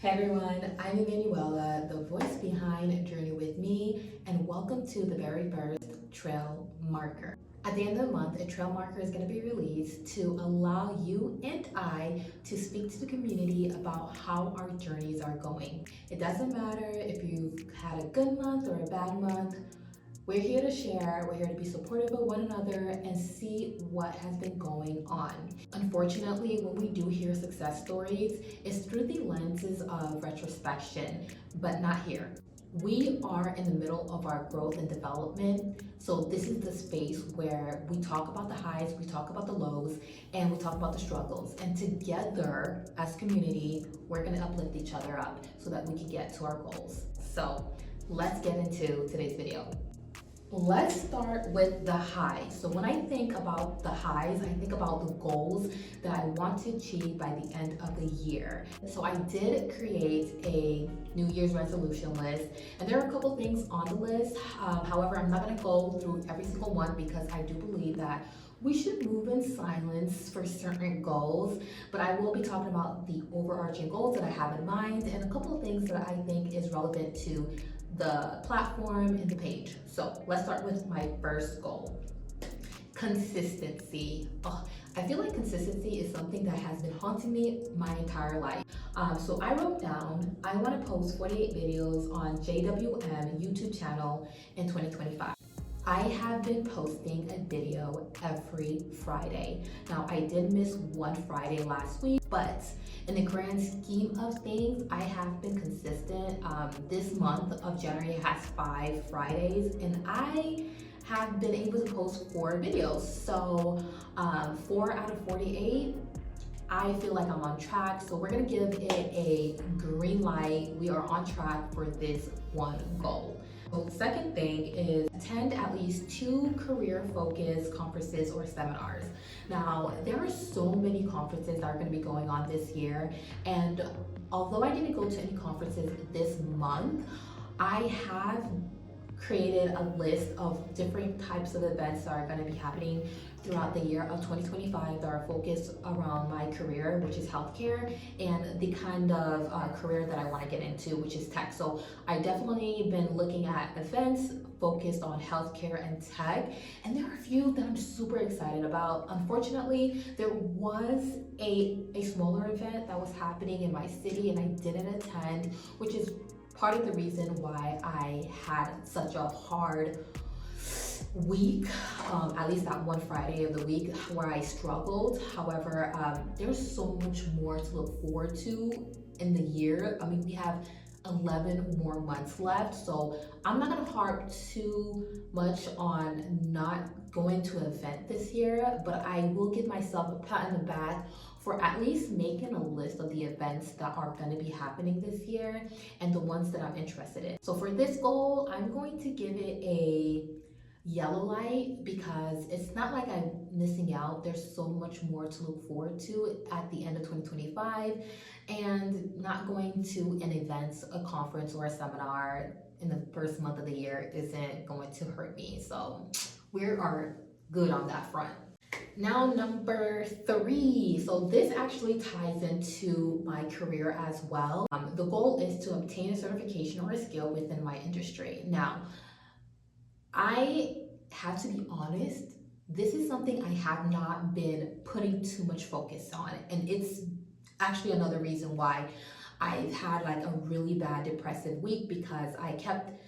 Hey everyone, I'm Emanuela, the voice behind Journey With Me, and welcome to the very first trail marker. At the end of the month, a trail marker is going to be released to allow you and I to speak to the community about how our journeys are going. It doesn't matter if you've had a good month or a bad month. We're here to share, we're here to be supportive of one another and see what has been going on. Unfortunately, when we do hear success stories, it's through the lenses of retrospection, but not here. We are in the middle of our growth and development, so this is the space where we talk about the highs, we talk about the lows, and we talk about the struggles. And together, as community, we're gonna uplift each other up so that we can get to our goals. So let's get into today's video. Let's start with the highs. So when I think about the highs, I think about the goals that I want to achieve by the end of the year. So I did create a New Year's resolution list, and there are a couple things on the list. However, I'm not gonna go through every single one because I do believe that we should move in silence for certain goals, but I will be talking about the overarching goals that I have in mind and a couple of things that I think is relevant to the platform and the page. So let's start with my first goal. Consistency. Oh, I feel like consistency is something that has been haunting me my entire life. So I wrote down, I want to post 48 videos on JWM YouTube channel in 2025. I have been posting a video every Friday. Now, I did miss one Friday last week, but in the grand scheme of things, I have been consistent. This month of January has 5 Fridays, and I have been able to post 4 videos. So 4 out of 48, I feel like I'm on track. So we're gonna give it a green light. We are on track for this one goal. So the second thing is attend at least 2 career-focused conferences or seminars. Now, there are so many conferences that are going to be going on this year, and although I didn't go to any conferences this month, I have created a list of different types of events that are going to be happening throughout the year of 2025 that are focused around my career, which is healthcare, and the kind of career that I want to get into, which is tech. So I definitely been looking at events focused on healthcare and tech, and there are a few that I'm super excited about. Unfortunately, there was a smaller event that was happening in my city and I didn't attend, which is part of the reason why I had such a hard week, at least that one Friday of the week where I struggled. However, there's so much more to look forward to in the year. I mean, we have 11 more months left, so I'm not gonna harp too much on not going to an event this year, but I will give myself a pat on the back for at least making a list of the events that are going to be happening this year and the ones that I'm interested in. So for this goal, I'm going to give it a yellow light because it's not like I'm missing out. There's so much more to look forward to at the end of 2025, and not going to an event, a conference, or a seminar in the first month of the year isn't going to hurt me. So we are good on that front. Now, number 3. So this actually ties into my career as well. The goal is to obtain a certification or a skill within my industry. Now, I have to be honest, this is something I have not been putting too much focus on. And it's actually another reason why I've had like a really bad depressive week, because I kept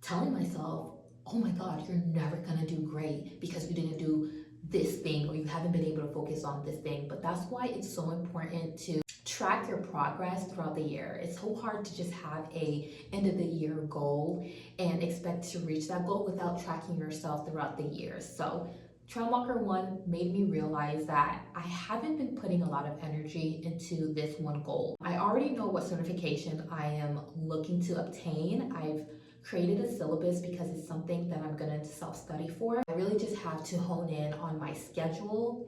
telling myself, oh my God, you're never gonna do great because you didn't do this thing or you haven't been able to focus on this thing. But that's why it's so important to track your progress throughout the year. It's so hard to just have a end of the year goal and expect to reach that goal without tracking yourself throughout the year. So Trail Marker 1 made me realize that I haven't been putting a lot of energy into this one goal. I already know what certification I am looking to obtain. I've created a syllabus because it's something that I'm gonna self-study for. I really just have to hone in on my schedule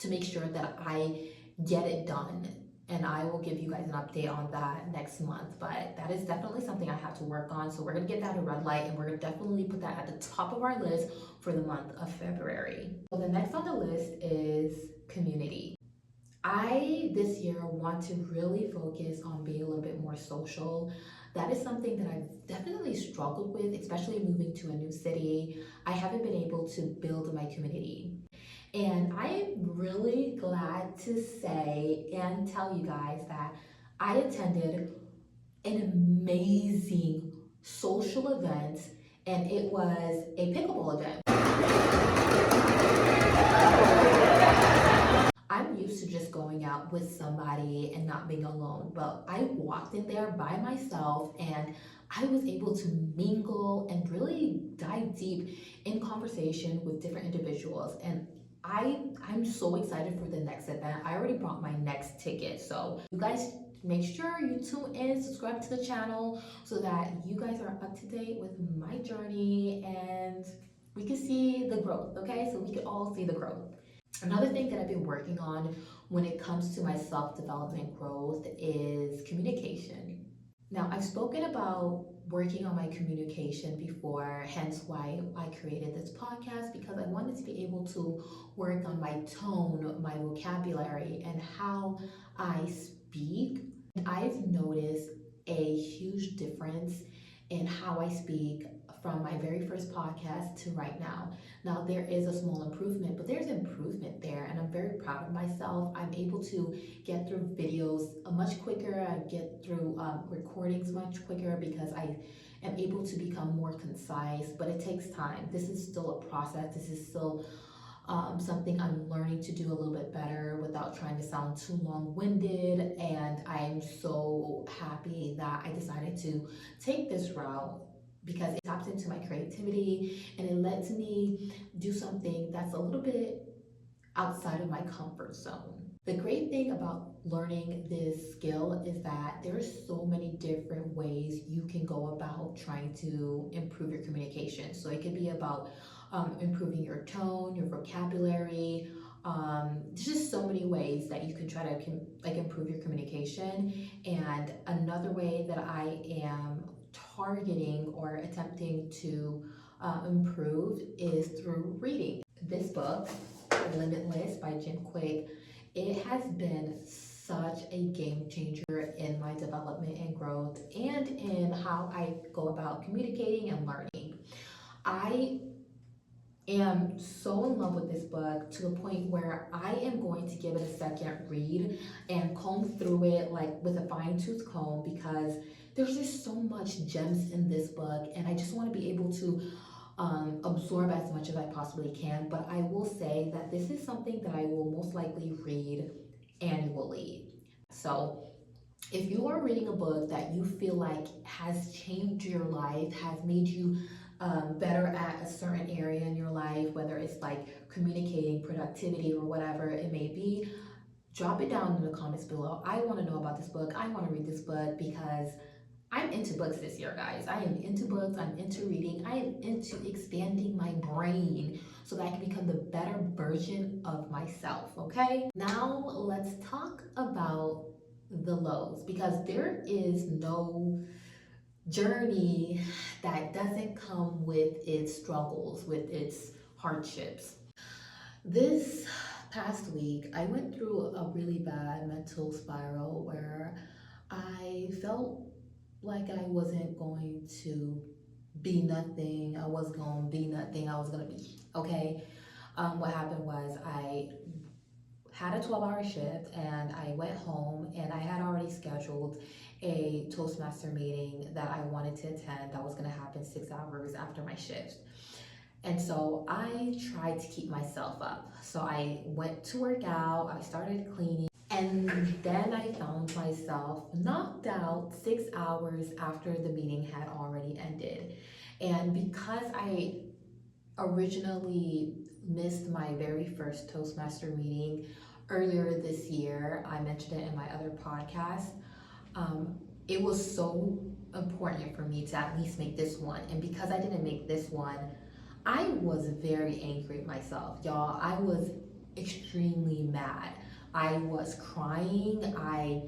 to make sure that I get it done. And I will give you guys an update on that next month. But that is definitely something I have to work on. So we're gonna get that a red light, and we're gonna definitely put that at the top of our list for the month of February. So the next on the list is community. I this year want to really focus on being a little bit more more social. That is something that I've definitely struggled with, especially moving to a new city. I haven't been able to build my community. And I am really glad to say and tell you guys that I attended an amazing social event, and it was a pickleball event. I'm used to just going out with somebody and not being alone, but I walked in there by myself and I was able to mingle and really dive deep in conversation with different individuals. And I'm so excited for the next event. I already bought my next ticket. So you guys make sure you tune in, subscribe to the channel so that you guys are up to date with my journey and we can see the growth, okay? So we can all see the growth. Another thing that I've been working on when it comes to my self-development growth is communication. Now, I've spoken about working on my communication before, hence why I created this podcast, because I wanted to be able to work on my tone, my vocabulary, and how I speak. I've noticed a huge difference in how I speak from my very first podcast to right now. Now, there is a small improvement, but there's improvement there, and I'm very proud of myself. I'm able to get through videos much quicker. I get through recordings much quicker because I am able to become more concise, but it takes time. This is still a process. This is still something I'm learning to do a little bit better without trying to sound too long-winded. And I'm so happy that I decided to take this route because it taps into my creativity and it lets me do something that's a little bit outside of my comfort zone. The great thing about learning this skill is that there's so many different ways you can go about trying to improve your communication. So it could be about improving your tone, your vocabulary. There's just so many ways that you can try to improve your communication. And another way that I am targeting or attempting to improve is through reading. This book, Limitless by Jim Kwik, it has been such a game changer in my development and growth and in how I go about communicating and learning. I am so in love with this book to the point where I am going to give it a second read and comb through it like with a fine-tooth comb because there's just so much gems in this book and I just want to be able to absorb as much as I possibly can. But I will say that this is something that I will most likely read annually. So if you are reading a book that you feel like has changed your life, has made you better at a certain area in your life, whether it's like communicating, productivity, or whatever it may be, drop it down in the comments below. I want to know about this book. I want to read this book because I'm into books this year, guys. I am into books. I'm into reading. I am into expanding my brain so that I can become the better version of myself, okay? Now, let's talk about the lows because there is no journey that doesn't come with its struggles, with its hardships. This past week, I went through a really bad mental spiral where I felt like I wasn't going to be nothing. I was going to be nothing. I was going to be okay. What happened was I had a 12-hour shift and I went home and I had already scheduled a Toastmaster meeting that I wanted to attend that was going to happen 6 hours after my shift. And so I tried to keep myself up. So I went to work out, I started cleaning, and then I found myself knocked out 6 hours after the meeting had already ended. And because I originally missed my very first Toastmaster meeting earlier this year, I mentioned it in my other podcast, it was so important for me to at least make this one. And because I didn't make this one, I was very angry at myself, y'all. I was extremely mad. I was crying. I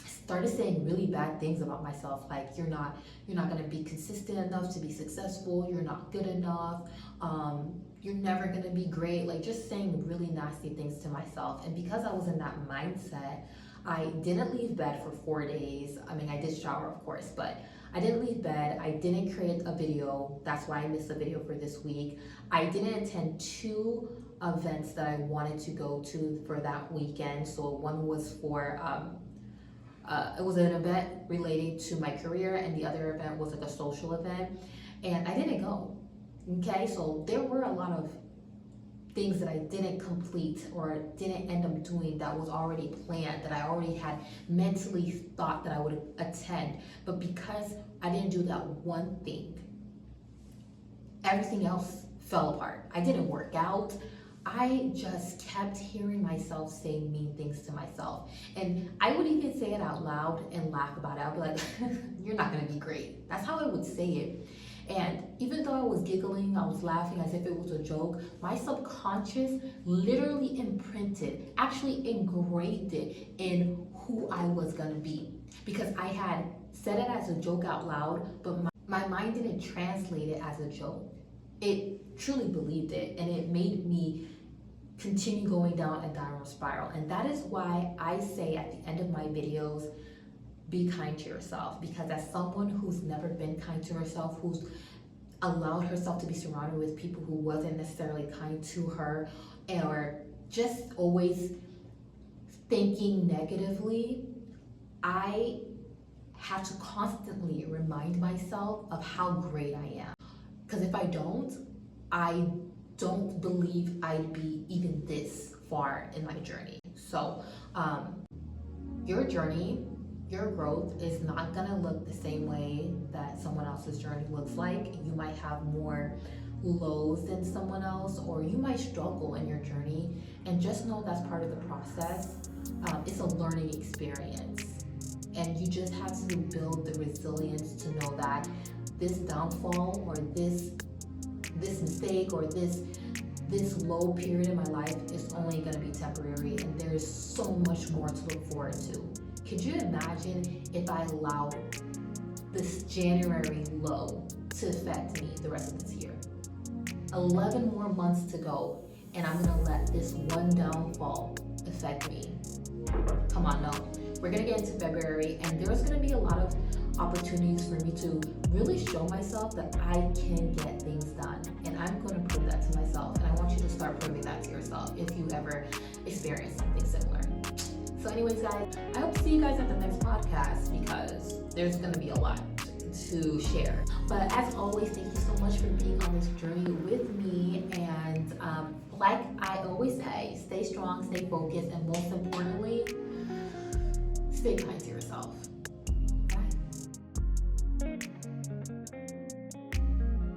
started saying really bad things about myself, like you're not going to be consistent enough to be successful, you're not good enough, you're never going to be great, like just saying really nasty things to myself. And because I was in that mindset, I didn't leave bed for 4 days. I mean, I did shower, of course, but I didn't leave bed. I didn't create a video. That's why I missed a video for this week. I didn't attend two events that I wanted to go to for that weekend. So one was for it was an event related to my career, and the other event was like a social event, and I didn't go. Okay, so there were a lot of things that I didn't complete or didn't end up doing that was already planned, that I already had mentally thought that I would attend. But because I didn't do that one thing, everything else fell apart. I didn't work out. I just kept hearing myself say mean things to myself. And I would even say it out loud and laugh about it. I'd be like, you're not gonna be great. That's how I would say it. And even though I was giggling, I was laughing as if it was a joke, my subconscious literally imprinted, actually engraved it in who I was gonna be. Because I had said it as a joke out loud, but my mind didn't translate it as a joke. It truly believed it, and it made me continue going down a downward spiral. And that is why I say at the end of my videos, be kind to yourself. Because as someone who's never been kind to herself, who's allowed herself to be surrounded with people who wasn't necessarily kind to her, or just always thinking negatively, I have to constantly remind myself of how great I am. Because if I don't believe I'd be even this far in my journey. So your journey, your growth is not gonna look the same way that someone else's journey looks like. You might have more lows than someone else, or you might struggle in your journey, and just know that's part of the process. It's a learning experience, and you just have to build the resilience to know that this downfall or this mistake or this low period in my life is only going to be temporary, and there's so much more to look forward to. Could you imagine if I allowed this January low to affect me the rest of this year? 11 more months to go, and I'm going to let this one downfall affect me. Come on, no. We're going to get into February, and there's going to be a lot of opportunities for me to really show myself that I can get things done, and I'm going to prove that to myself, and I want you to start proving that to yourself if you ever experience something similar. So anyways, guys, I hope to see you guys at the next podcast, because there's going to be a lot to share. But as always, thank you so much for being on this journey with me, and like I always say, stay strong, stay focused, and most importantly, stay kind to yourself.